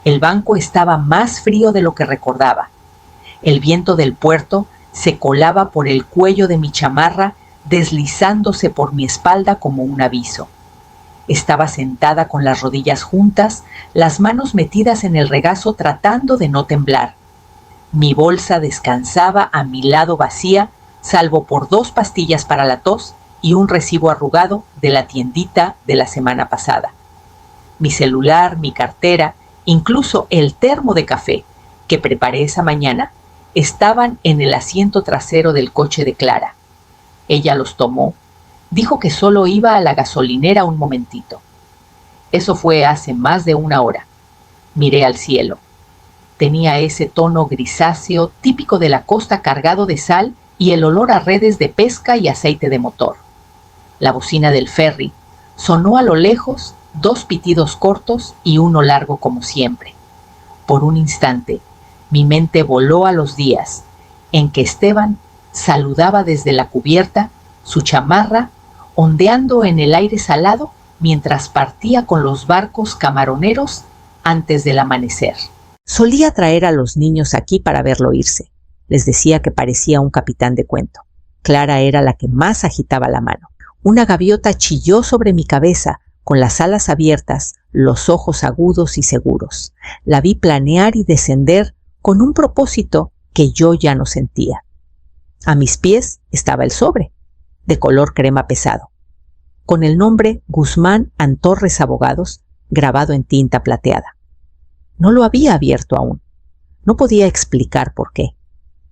El banco estaba más frío de lo que recordaba. El viento del puerto se colaba por el cuello de mi chamarra, deslizándose por mi espalda como un aviso. Estaba sentada con las rodillas juntas, las manos metidas en el regazo tratando de no temblar. Mi bolsa descansaba a mi lado vacía, salvo por 2 pastillas para la tos y un recibo arrugado de la tiendita de la semana pasada. Mi celular, mi cartera, incluso el termo de café que preparé esa mañana, estaban en el asiento trasero del coche de Clara. Ella los tomó. Dijo que solo iba a la gasolinera un momentito. Eso fue hace más de 1 hora. Miré al cielo. Tenía ese tono grisáceo típico de la costa cargado de sal y el olor a redes de pesca y aceite de motor. La bocina del ferry sonó a lo lejos, 2 pitidos cortos y uno largo como siempre. Por un instante, mi mente voló a los días en que Esteban saludaba desde la cubierta, su chamarra ondeando en el aire salado mientras partía con los barcos camaroneros antes del amanecer. Solía traer a los niños aquí para verlo irse. Les decía que parecía un capitán de cuento. Clara era la que más agitaba la mano. Una gaviota chilló sobre mi cabeza, con las alas abiertas, los ojos agudos y seguros. La vi planear y descender con un propósito que yo ya no sentía. A mis pies estaba el sobre, de color crema pesado, con el nombre Guzmán Antorres Abogados grabado en tinta plateada. No lo había abierto aún. No podía explicar por qué.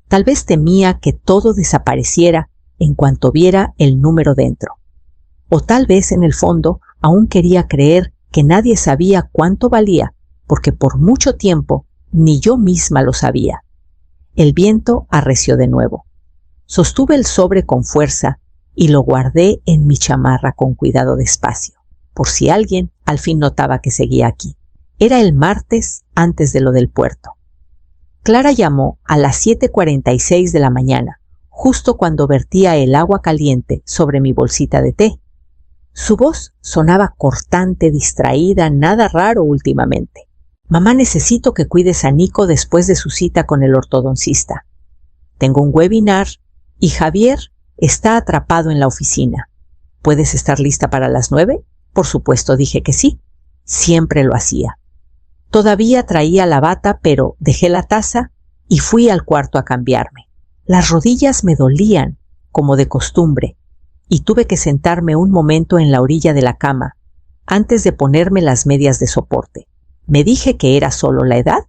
Tal vez temía que todo desapareciera en cuanto viera el número dentro. O tal vez en el fondo aún quería creer que nadie sabía cuánto valía, porque por mucho tiempo ni yo misma lo sabía. El viento arreció de nuevo. Sostuve el sobre con fuerza y lo guardé en mi chamarra con cuidado despacio, por si alguien al fin notaba que seguía aquí. Era el martes antes de lo del puerto. Clara llamó a las 7:46 de la mañana, justo cuando vertía el agua caliente sobre mi bolsita de té. Su voz sonaba cortante, distraída, nada raro últimamente. Mamá, necesito que cuides a Nico después de su cita con el ortodoncista. Tengo un webinar y Javier está atrapado en la oficina. ¿Puedes estar lista para las 9? Por supuesto, dije que sí. Siempre lo hacía. Todavía traía la bata, pero dejé la taza y fui al cuarto a cambiarme. Las rodillas me dolían, como de costumbre, y tuve que sentarme un momento en la orilla de la cama, antes de ponerme las medias de soporte. ¿Me dije que era solo la edad?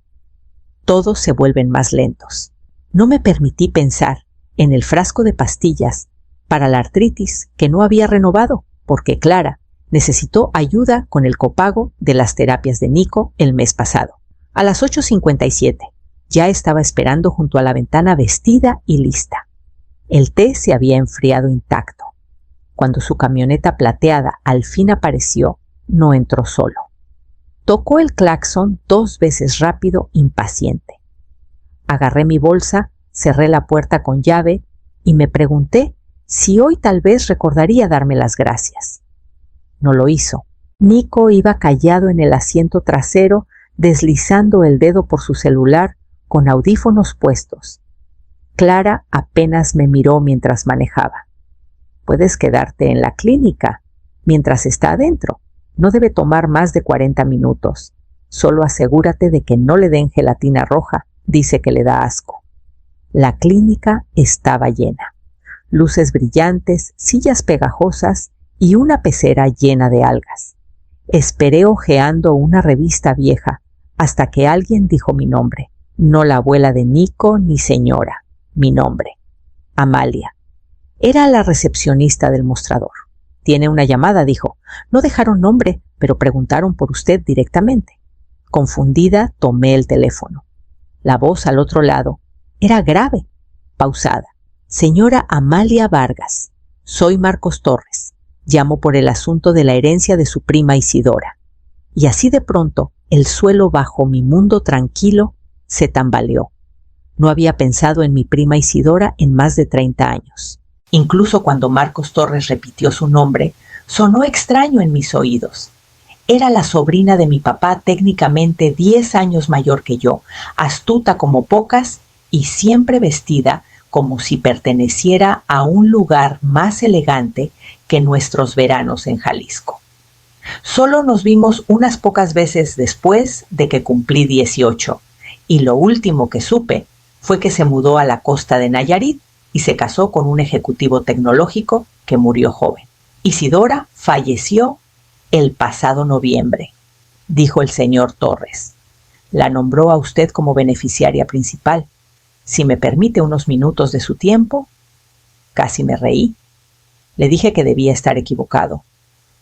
Todos se vuelven más lentos. No me permití pensar en el frasco de pastillas para la artritis que no había renovado, porque Clara necesitó ayuda con el copago de las terapias de Nico el mes pasado. A las 8:57 ya estaba esperando junto a la ventana vestida y lista. El té se había enfriado intacto. Cuando su camioneta plateada al fin apareció, no entró solo. Tocó el claxon 2 veces rápido, impaciente. Agarré mi bolsa, cerré la puerta con llave y me pregunté si hoy tal vez recordaría darme las gracias. No lo hizo. Nico iba callado en el asiento trasero, deslizando el dedo por su celular con audífonos puestos. Clara apenas me miró mientras manejaba. Puedes quedarte en la clínica mientras está adentro. No debe tomar más de 40 minutos. Solo asegúrate de que no le den gelatina roja. Dice que le da asco. La clínica estaba llena. Luces brillantes, sillas pegajosas y una pecera llena de algas. Esperé hojeando una revista vieja hasta que alguien dijo mi nombre. No la abuela de Nico ni señora. Mi nombre. Amalia. Era la recepcionista del mostrador. Tiene una llamada, dijo. No dejaron nombre, pero preguntaron por usted directamente. Confundida, tomé el teléfono. La voz al otro lado era grave, pausada. Señora Amalia Vargas, soy Marcos Torres. Llamo por el asunto de la herencia de su prima Isidora. Y así de pronto, el suelo bajo mi mundo tranquilo se tambaleó. No había pensado en mi prima Isidora en más de 30 años. Incluso cuando Marcos Torres repitió su nombre, sonó extraño en mis oídos. Era la sobrina de mi papá, técnicamente 10 años mayor que yo, astuta como pocas y siempre vestida como si perteneciera a un lugar más elegante que nuestros veranos en Jalisco. Solo nos vimos unas pocas veces después de que cumplí 18, y lo último que supe fue que se mudó a la costa de Nayarit y se casó con un ejecutivo tecnológico que murió joven. Isidora falleció el pasado noviembre, dijo el señor Torres. La nombró a usted como beneficiaria principal. Si me permite unos minutos de su tiempo. Casi me reí. Le dije que debía estar equivocado.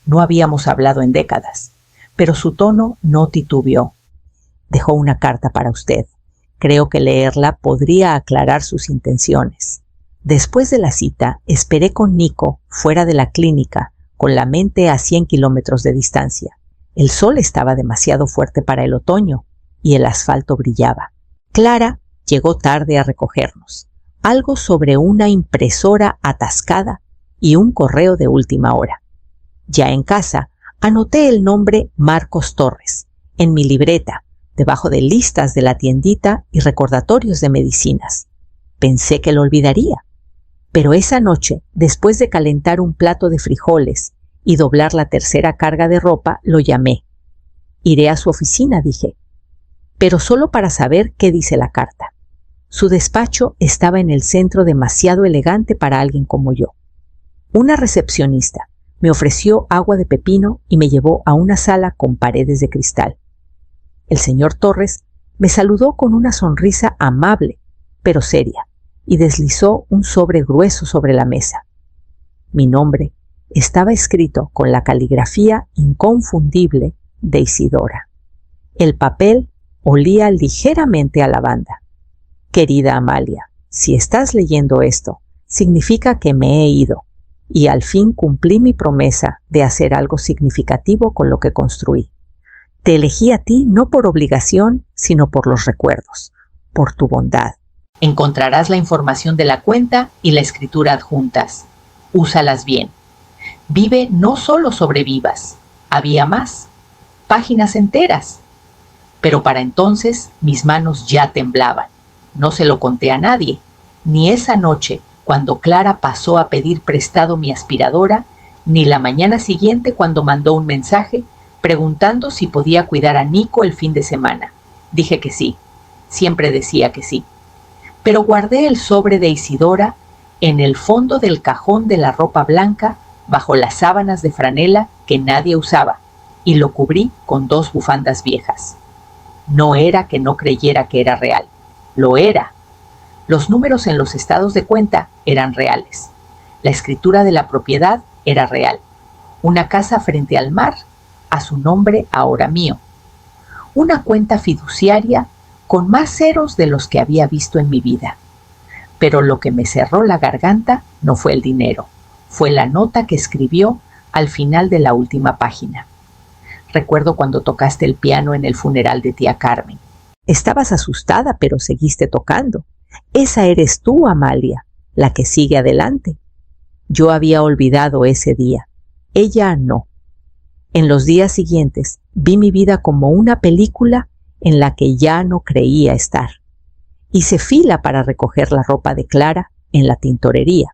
No habíamos hablado en décadas, pero su tono no titubeó. Dejó una carta para usted. Creo que leerla podría aclarar sus intenciones. Después de la cita, esperé con Nico fuera de la clínica, con la mente a 100 kilómetros de distancia. El sol estaba demasiado fuerte para el otoño y el asfalto brillaba. Clara llegó tarde a recogernos. Algo sobre una impresora atascada y un correo de última hora. Ya en casa, anoté el nombre Marcos Torres en mi libreta, debajo de listas de la tiendita y recordatorios de medicinas. Pensé que lo olvidaría. Pero esa noche, después de calentar un plato de frijoles y doblar la tercera carga de ropa, lo llamé. Iré a su oficina, dije, pero solo para saber qué dice la carta. Su despacho estaba en el centro, demasiado elegante para alguien como yo. Una recepcionista me ofreció agua de pepino y me llevó a una sala con paredes de cristal. El señor Torres me saludó con una sonrisa amable, pero seria, y deslizó un sobre grueso sobre la mesa. Mi nombre estaba escrito con la caligrafía inconfundible de Isidora. El papel olía ligeramente a lavanda. Querida Amalia, si estás leyendo esto, significa que me he ido, y al fin cumplí mi promesa de hacer algo significativo con lo que construí. Te elegí a ti no por obligación, sino por los recuerdos, por tu bondad. Encontrarás la información de la cuenta y la escritura adjuntas. Úsalas bien. Vive no solo sobrevivas, había más, páginas enteras. Pero para entonces mis manos ya temblaban. No se lo conté a nadie, ni esa noche cuando Clara pasó a pedir prestado mi aspiradora, ni la mañana siguiente cuando mandó un mensaje preguntando si podía cuidar a Nico el fin de semana. Dije que sí, siempre decía que sí. Pero guardé el sobre de Isidora en el fondo del cajón de la ropa blanca, bajo las sábanas de franela que nadie usaba, y lo cubrí con 2 bufandas viejas. No era que no creyera que era real, lo era. Los números en los estados de cuenta eran reales. La escritura de la propiedad era real. Una casa frente al mar, a su nombre ahora mío. Una cuenta fiduciaria con más ceros de los que había visto en mi vida. Pero lo que me cerró la garganta no fue el dinero, fue la nota que escribió al final de la última página. Recuerdo cuando tocaste el piano en el funeral de tía Carmen. Estabas asustada, pero seguiste tocando. Esa eres tú, Amalia, la que sigue adelante. Yo había olvidado ese día. Ella no. En los días siguientes vi mi vida como una película en la que ya no creía estar. Hice fila para recoger la ropa de Clara en la tintorería.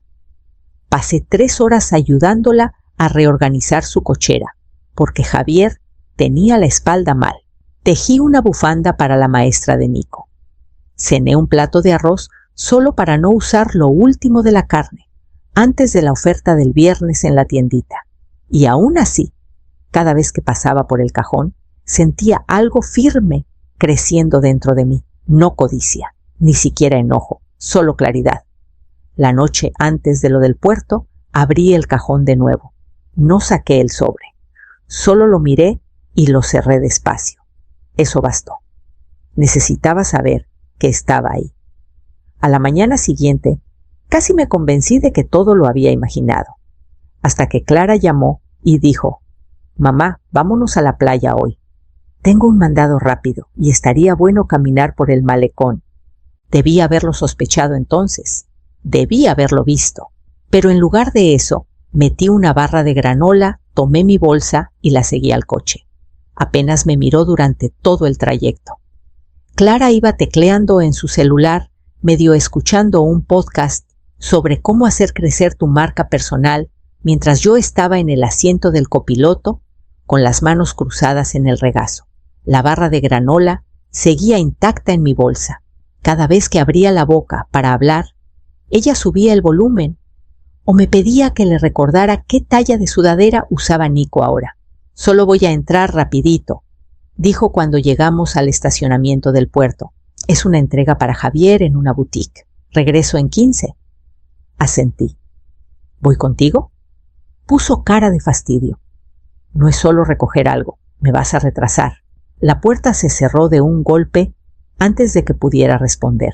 Pasé 3 horas ayudándola a reorganizar su cochera, porque Javier tenía la espalda mal. Tejí una bufanda para la maestra de Nico. Cené un plato de arroz solo para no usar lo último de la carne, antes de la oferta del viernes en la tiendita. Y aún así, cada vez que pasaba por el cajón, sentía algo firme creciendo dentro de mí. No codicia, ni siquiera enojo, solo claridad. La noche antes de lo del puerto, abrí el cajón de nuevo. No saqué el sobre. Solo lo miré y lo cerré despacio. Eso bastó. Necesitaba saber que estaba ahí. A la mañana siguiente, casi me convencí de que todo lo había imaginado, hasta que Clara llamó y dijo: «Mamá, vámonos a la playa hoy. Tengo un mandado rápido y estaría bueno caminar por el malecón». Debí haberlo sospechado entonces. Debí haberlo visto. Pero en lugar de eso, metí una barra de granola, tomé mi bolsa y la seguí al coche. Apenas me miró durante todo el trayecto. Clara iba tecleando en su celular, medio escuchando un podcast sobre cómo hacer crecer tu marca personal, mientras yo estaba en el asiento del copiloto con las manos cruzadas en el regazo. La barra de granola seguía intacta en mi bolsa. Cada vez que abría la boca para hablar, ella subía el volumen o me pedía que le recordara qué talla de sudadera usaba Nico ahora. «Solo voy a entrar rapidito», dijo cuando llegamos al estacionamiento del puerto. «Es una entrega para Javier en una boutique. Regreso en 15». Asentí. «¿Voy contigo?». Puso cara de fastidio. «No es solo recoger algo. Me vas a retrasar». La puerta se cerró de un golpe antes de que pudiera responder.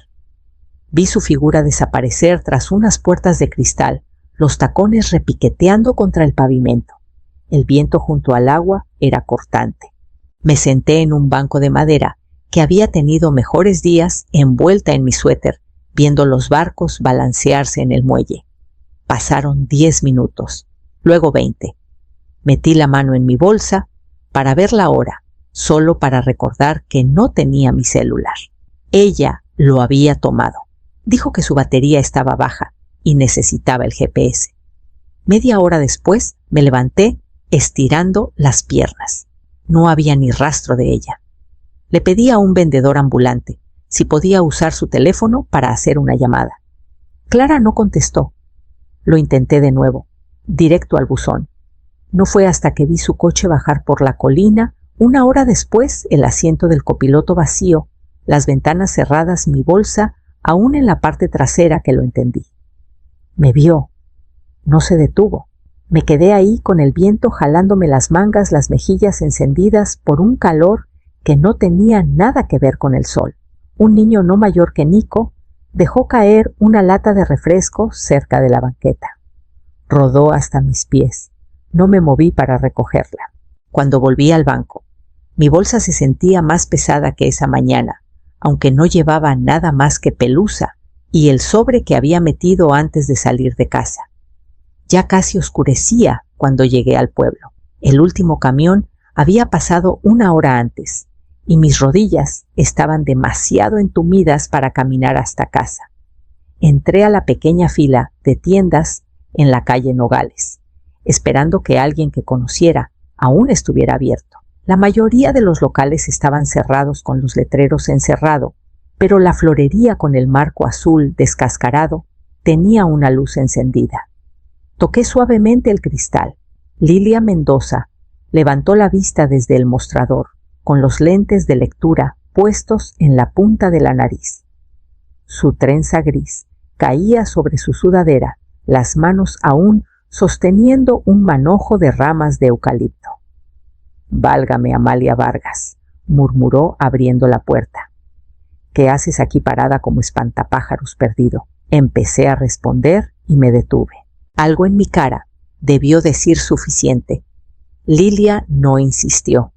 Vi su figura desaparecer tras unas puertas de cristal, los tacones repiqueteando contra el pavimento. El viento junto al agua era cortante. Me senté en un banco de madera que había tenido mejores días envuelta en mi suéter, viendo los barcos balancearse en el muelle. Pasaron 10 minutos, luego 20. Metí la mano en mi bolsa para ver la hora, solo para recordar que no tenía mi celular. Ella lo había tomado. Dijo que su batería estaba baja y necesitaba el GPS. Media hora después me levanté estirando las piernas. No había ni rastro de ella. Le pedí a un vendedor ambulante si podía usar su teléfono para hacer una llamada. Clara no contestó. Lo intenté de nuevo, directo al buzón. No fue hasta que vi su coche bajar por la colina, una hora después el asiento del copiloto vacío, las ventanas cerradas, mi bolsa aún en la parte trasera, que lo entendí. Me vio. No se detuvo. Me quedé ahí con el viento jalándome las mangas, las mejillas encendidas por un calor que no tenía nada que ver con el sol. Un niño no mayor que Nico dejó caer una lata de refresco cerca de la banqueta. Rodó hasta mis pies. No me moví para recogerla. Cuando volví al banco, mi bolsa se sentía más pesada que esa mañana, aunque no llevaba nada más que pelusa y el sobre que había metido antes de salir de casa. Ya casi oscurecía cuando llegué al pueblo. El último camión había pasado una hora antes y mis rodillas estaban demasiado entumidas para caminar hasta casa. Entré a la pequeña fila de tiendas en la calle Nogales, esperando que alguien que conociera aún estuviera abierto. La mayoría de los locales estaban cerrados con los letreros en cerrado, pero la florería con el marco azul descascarado tenía una luz encendida. Toqué suavemente el cristal. Lilia Mendoza levantó la vista desde el mostrador, con los lentes de lectura puestos en la punta de la nariz. Su trenza gris caía sobre su sudadera, las manos aún sosteniendo un manojo de ramas de eucalipto. «Válgame, Amalia Vargas», murmuró abriendo la puerta. «¿Qué haces aquí parada como espantapájaros perdido?». Empecé a responder y me detuve. Algo en mi cara debió decir suficiente. Lilia no insistió.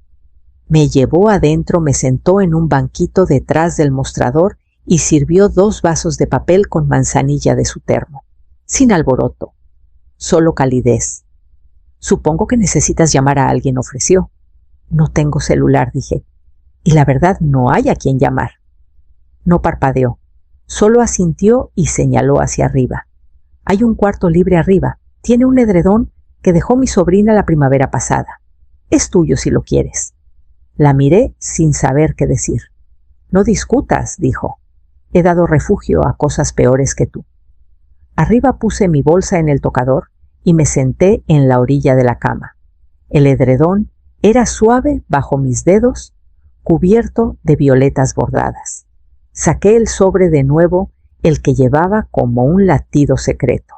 Me llevó adentro, me sentó en un banquito detrás del mostrador y sirvió 2 vasos de papel con manzanilla de su termo. Sin alboroto, solo calidez. «Supongo que necesitas llamar a alguien», ofreció. «No tengo celular», dije. «Y la verdad no hay a quien llamar». No parpadeó, solo asintió y señaló hacia arriba. «Hay un cuarto libre arriba. Tiene un edredón que dejó mi sobrina la primavera pasada. Es tuyo si lo quieres». La miré sin saber qué decir. «No discutas», dijo. «He dado refugio a cosas peores que tú». Arriba puse mi bolsa en el tocador y me senté en la orilla de la cama. El edredón era suave bajo mis dedos, cubierto de violetas bordadas. Saqué el sobre de nuevo, el que llevaba como un latido secreto.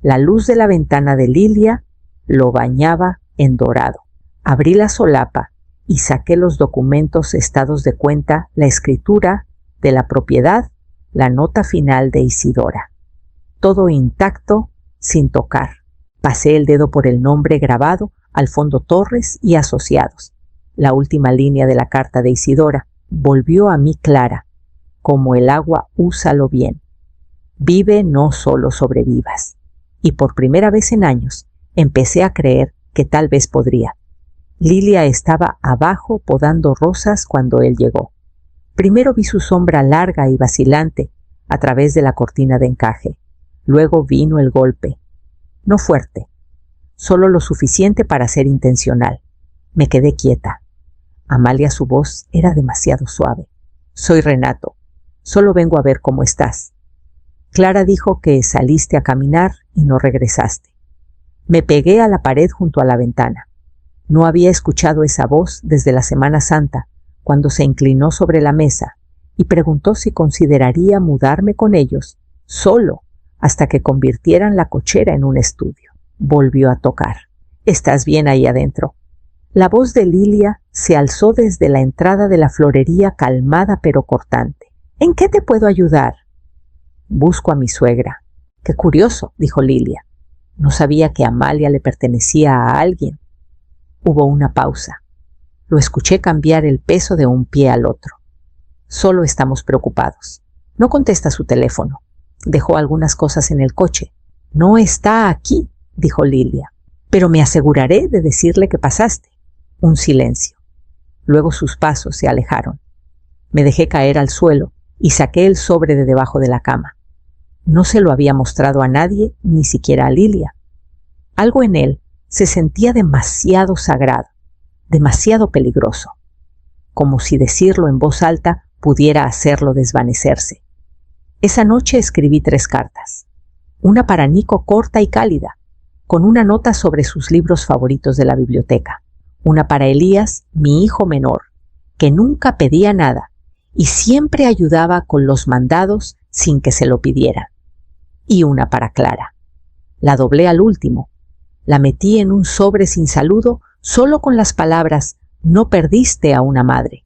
La luz de la ventana de Lilia lo bañaba en dorado. Abrí la solapa y saqué los documentos, estados de cuenta, la escritura de la propiedad, la nota final de Isidora. Todo intacto, sin tocar. Pasé el dedo por el nombre grabado, al fondo Torres y Asociados. La última línea de la carta de Isidora volvió a mí clara. Como el agua, úsalo bien. Vive, no solo sobrevivas. Y por primera vez en años empecé a creer que tal vez podría. Lilia estaba abajo podando rosas cuando él llegó. Primero vi su sombra larga y vacilante a través de la cortina de encaje. Luego vino el golpe. No fuerte, solo lo suficiente para ser intencional. Me quedé quieta. Amalia, su voz era demasiado suave. Soy Renato. Solo vengo a ver cómo estás. Clara dijo que saliste a caminar y no regresaste. Me pegué a la pared junto a la ventana. No había escuchado esa voz desde la Semana Santa, cuando se inclinó sobre la mesa y preguntó si consideraría mudarme con ellos, solo, hasta que convirtieran la cochera en un estudio. Volvió a tocar. ¿Estás bien ahí adentro? La voz de Lilia se alzó desde la entrada de la florería, calmada pero cortante. ¿En qué te puedo ayudar? Busco a mi suegra. Qué curioso, dijo Lilia. No sabía que Amalia le pertenecía a alguien. Hubo una pausa. Lo escuché cambiar el peso de un pie al otro. Solo estamos preocupados. No contesta su teléfono. Dejó algunas cosas en el coche. No está aquí, dijo Lilia. Pero me aseguraré de decirle que pasaste. Un silencio. Luego sus pasos se alejaron. Me dejé caer al suelo y saqué el sobre de debajo de la cama. No se lo había mostrado a nadie, ni siquiera a Lilia. Algo en él se sentía demasiado sagrado, demasiado peligroso, como si decirlo en voz alta pudiera hacerlo desvanecerse. Esa noche escribí 3 cartas. Una para Nico, corta y cálida, con una nota sobre sus libros favoritos de la biblioteca. Una para Elías, mi hijo menor, que nunca pedía nada y siempre ayudaba con los mandados sin que se lo pidieran. Y una para Clara. La doblé al último. La metí en un sobre sin saludo, solo con las palabras: no perdiste a una madre.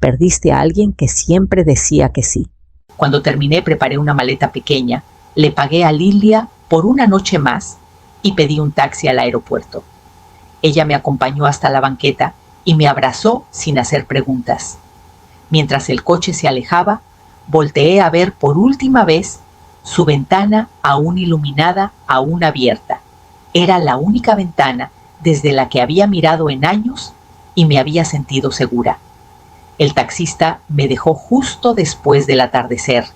Perdiste a alguien que siempre decía que sí. Cuando terminé, preparé una maleta pequeña, le pagué a Lilia por una noche más y pedí un taxi al aeropuerto. Ella me acompañó hasta la banqueta y me abrazó sin hacer preguntas. Mientras el coche se alejaba, volteé a ver por última vez su ventana, aún iluminada, aún abierta. Era la única ventana desde la que había mirado en años y me había sentido segura. El taxista me dejó justo después del atardecer.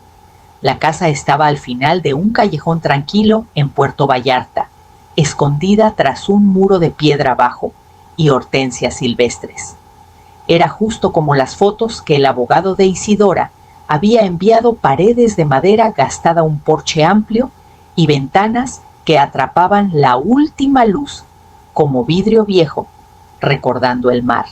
La casa estaba al final de un callejón tranquilo en Puerto Vallarta, escondida tras un muro de piedra bajo y hortensias silvestres. Era justo como las fotos que el abogado de Isidora había enviado: paredes de madera gastada, un porche amplio y ventanas que atrapaban la última luz como vidrio viejo, recordando el mar.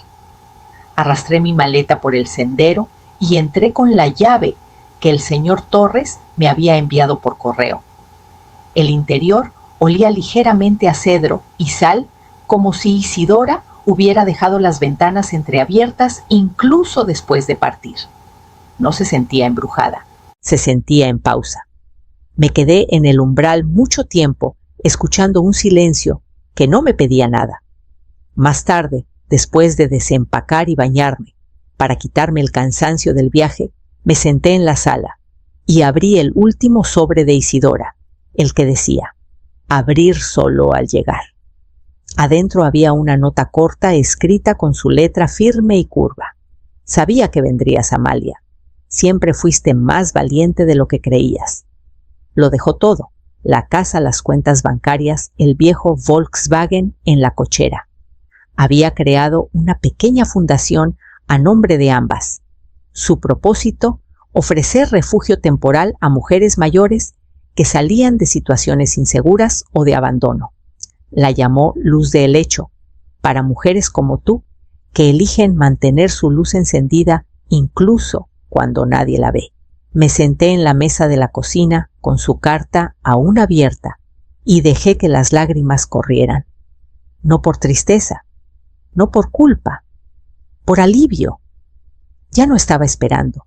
Arrastré mi maleta por el sendero y entré con la llave que el señor Torres me había enviado por correo. El interior olía ligeramente a cedro y sal, como si Isidora hubiera dejado las ventanas entreabiertas incluso después de partir. No se sentía embrujada, se sentía en pausa. Me quedé en el umbral mucho tiempo, escuchando un silencio que no me pedía nada. Más tarde, después de desempacar y bañarme, para quitarme el cansancio del viaje, me senté en la sala y abrí el último sobre de Isidora, el que decía: abrir solo al llegar. Adentro había una nota corta escrita con su letra firme y curva. Sabía que vendrías, Amalia. Siempre fuiste más valiente de lo que creías. Lo dejó todo: la casa, las cuentas bancarias, el viejo Volkswagen en la cochera. Había creado una pequeña fundación a nombre de ambas. Su propósito: ofrecer refugio temporal a mujeres mayores que salían de situaciones inseguras o de abandono. La llamó Luz de Helecho, para mujeres como tú, que eligen mantener su luz encendida incluso cuando nadie la ve. Me senté en la mesa de la cocina con su carta aún abierta y dejé que las lágrimas corrieran. No por tristeza, no por culpa, por alivio. Ya no estaba esperando.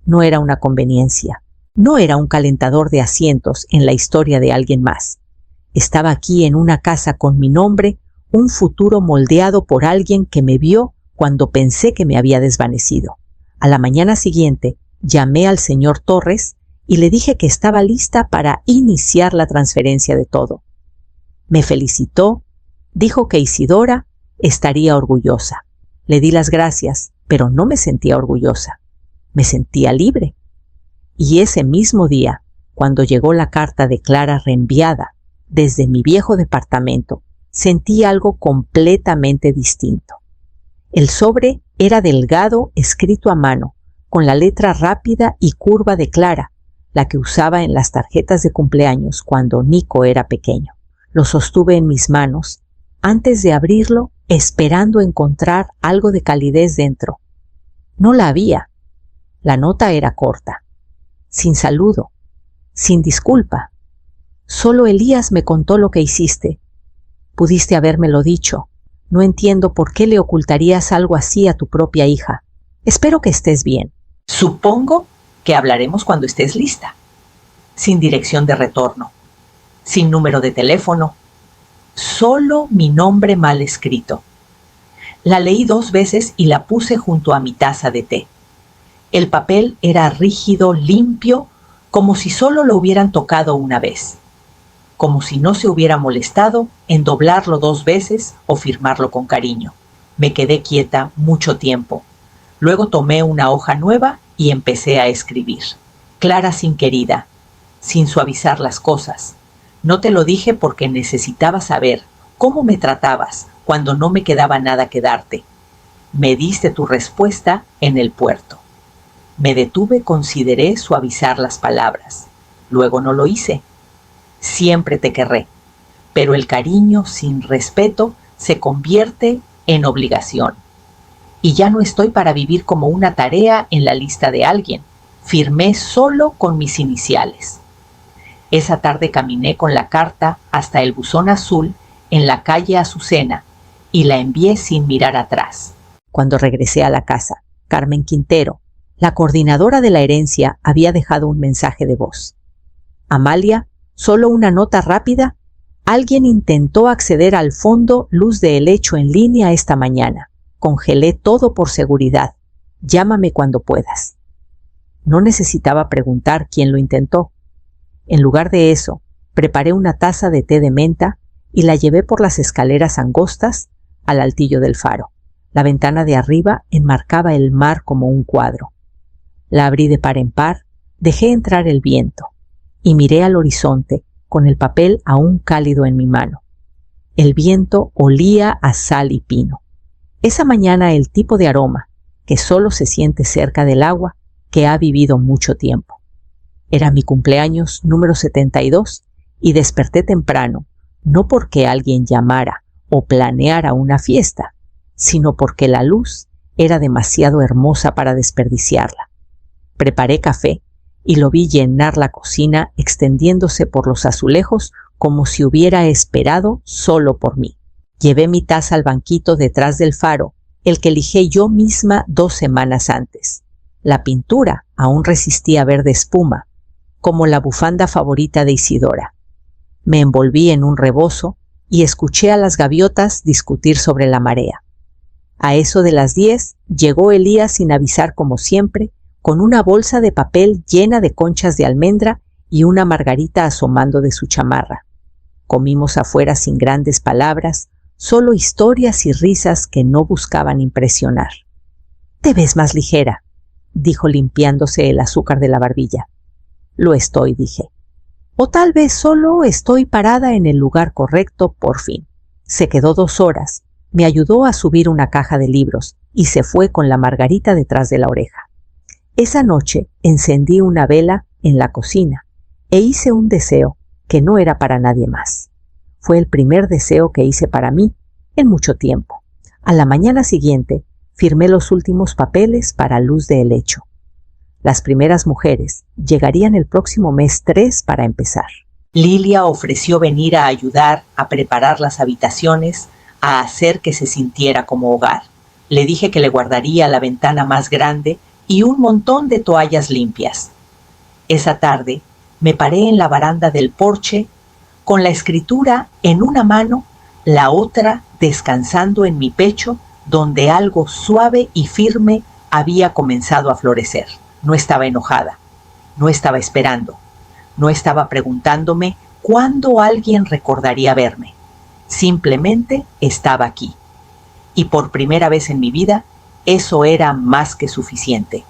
No era una conveniencia, no era un calentador de asientos en la historia de alguien más. Estaba aquí en una casa con mi nombre, un futuro moldeado por alguien que me vio cuando pensé que me había desvanecido. A la mañana siguiente llamé al señor Torres y le dije que estaba lista para iniciar la transferencia de todo. Me felicitó, dijo que Isidora estaría orgullosa. Le di las gracias, pero no me sentía orgullosa. Me sentía libre. Y ese mismo día, cuando llegó la carta de Clara reenviada desde mi viejo departamento, sentí algo completamente distinto. El sobre era delgado, escrito a mano, con la letra rápida y curva de Clara, la que usaba en las tarjetas de cumpleaños cuando Nico era pequeño. Lo sostuve en mis manos, antes de abrirlo, esperando encontrar algo de calidez dentro. No la había. La nota era corta, sin saludo, sin disculpa. Solo Elías me contó lo que hiciste. Pudiste habérmelo dicho. No entiendo por qué le ocultarías algo así a tu propia hija. Espero que estés bien. Supongo que hablaremos cuando estés lista. Sin dirección de retorno, sin número de teléfono, solo mi nombre mal escrito. La leí 2 veces y la puse junto a mi taza de té. El papel era rígido, limpio, como si solo lo hubieran tocado una vez, como si no se hubiera molestado en doblarlo 2 veces o firmarlo con cariño. Me quedé quieta mucho tiempo. Luego tomé una hoja nueva y empecé a escribir. Clara sin querida, sin suavizar las cosas. No te lo dije porque necesitaba saber cómo me tratabas cuando no me quedaba nada que darte. Me diste tu respuesta en el puerto. Me detuve, consideré suavizar las palabras. Luego no lo hice. Siempre te querré, pero el cariño sin respeto se convierte en obligación. Y ya no estoy para vivir como una tarea en la lista de alguien. Firmé solo con mis iniciales. Esa tarde caminé con la carta hasta el buzón azul en la calle Azucena y la envié sin mirar atrás. Cuando regresé a la casa, Carmen Quintero, la coordinadora de la herencia, había dejado un mensaje de voz. Amalia, solo una nota rápida. Alguien intentó acceder al fondo Luz de Helecho en línea esta mañana. Congelé todo por seguridad. Llámame cuando puedas. No necesitaba preguntar quién lo intentó. En lugar de eso, preparé una taza de té de menta y la llevé por las escaleras angostas al altillo del faro. La ventana de arriba enmarcaba el mar como un cuadro. La abrí de par en par, dejé entrar el viento y miré al horizonte con el papel aún cálido en mi mano. El viento olía a sal y pino. Esa mañana el tipo de aroma que solo se siente cerca del agua que ha vivido mucho tiempo. Era mi cumpleaños número 72 y desperté temprano, no porque alguien llamara o planeara una fiesta, sino porque la luz era demasiado hermosa para desperdiciarla. Preparé café y lo vi llenar la cocina extendiéndose por los azulejos como si hubiera esperado solo por mí. Llevé mi taza al banquito detrás del faro, el que lijé yo misma 2 semanas antes. La pintura aún resistía verde espuma, como la bufanda favorita de Isidora. Me envolví en un rebozo y escuché a las gaviotas discutir sobre la marea. A eso de las 10 llegó Elías sin avisar como siempre, con una bolsa de papel llena de conchas de almendra y una margarita asomando de su chamarra. Comimos afuera sin grandes palabras, solo historias y risas que no buscaban impresionar. «Te ves más ligera», dijo limpiándose el azúcar de la barbilla. «Lo estoy», dije. «O tal vez solo estoy parada en el lugar correcto por fin». Se quedó 2 horas, me ayudó a subir una caja de libros y se fue con la margarita detrás de la oreja. Esa noche encendí una vela en la cocina e hice un deseo que no era para nadie más. Fue el primer deseo que hice para mí en mucho tiempo. A la mañana siguiente firmé los últimos papeles para Luz de Helecho. Las primeras mujeres llegarían el próximo mes 3 para empezar. Lilia ofreció venir a ayudar a preparar las habitaciones, a hacer que se sintiera como hogar. Le dije que le guardaría la ventana más grande y un montón de toallas limpias. Esa tarde me paré en la baranda del porche con la escritura en una mano, la otra descansando en mi pecho, donde algo suave y firme había comenzado a florecer. No estaba enojada, no estaba esperando, no estaba preguntándome cuándo alguien recordaría verme. Simplemente estaba aquí. y por primera vez en mi vida, eso era más que suficiente.